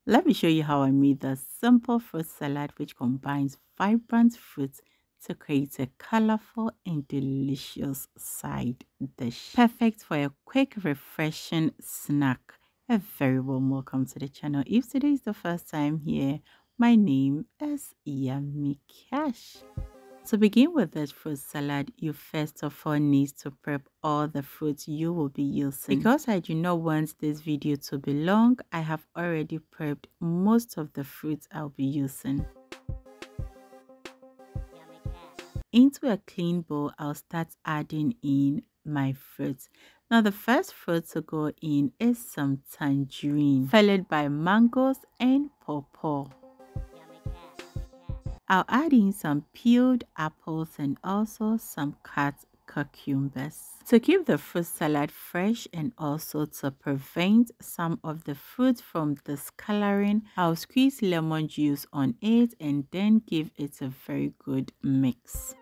Let me show you how I made the simple fruit salad which combines vibrant fruits to create a colorful and delicious side dish. Perfect for a quick, refreshing snack. A very warm welcome to the channel. If today is the first time here, my name is Yummy Cash. To begin with this fruit salad, you first of all need to prep all the fruits you will be using. Because I do not want this video to be long, I have already prepped most of the fruits I'll be using. Into a clean bowl, I'll start adding in my fruits. Now the first fruit to go in is some tangerine, followed by mangoes and pawpaw. I'll add in some peeled apples and also some cut cucumbers. To keep the fruit salad fresh and also to prevent some of the fruit from discoloring, I'll squeeze lemon juice on it and then give it a very good mix.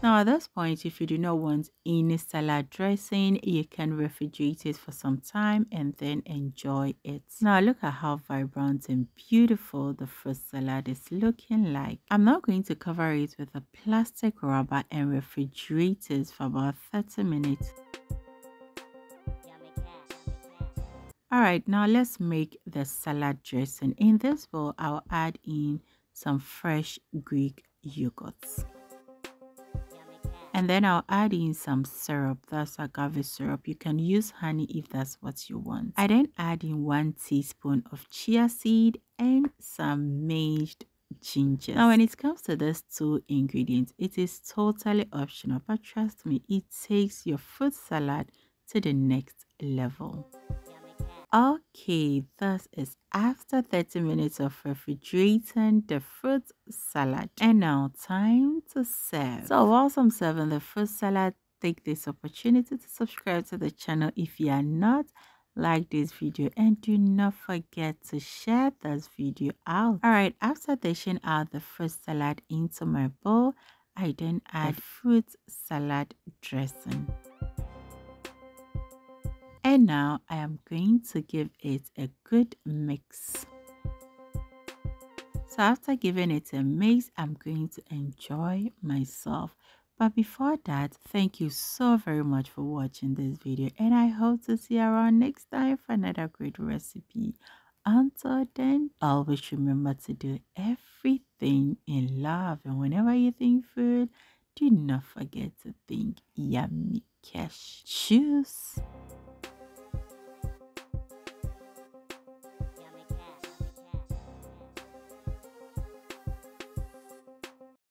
Now at this point, if you do not want any salad dressing, you can refrigerate it for some time and then enjoy it. Now look at how vibrant and beautiful the fruit salad is looking like. I'm now going to cover it with a plastic rubber and refrigerate it for about 30 minutes. Alright, now let's make the salad dressing. In this bowl, I'll add in some fresh Greek yogurts. And then I'll add in some syrup, that's agave syrup. You can use honey if that's what you want. I then add in 1 teaspoon of chia seed and some minced ginger. Now when it comes to these two ingredients, it is totally optional, but trust me, it takes your fruit salad to the next level. Okay, this is after 30 minutes of refrigerating the fruit salad. And now time to serve. So whilst I'm serving the fruit salad, take this opportunity to subscribe to the channel if you are not. Like this video and do not forget to share this video out. Alright, after dishing out the fruit salad into my bowl, I then add fruit salad dressing. And now I am going to give it a good mix. So after giving it a mix, I'm going to enjoy myself. But before that, thank you so very much for watching this video. And I hope to see you around next time for another great recipe. Until then, always remember to do everything in love. And whenever you think food, do not forget to think yummy cash. Cheers!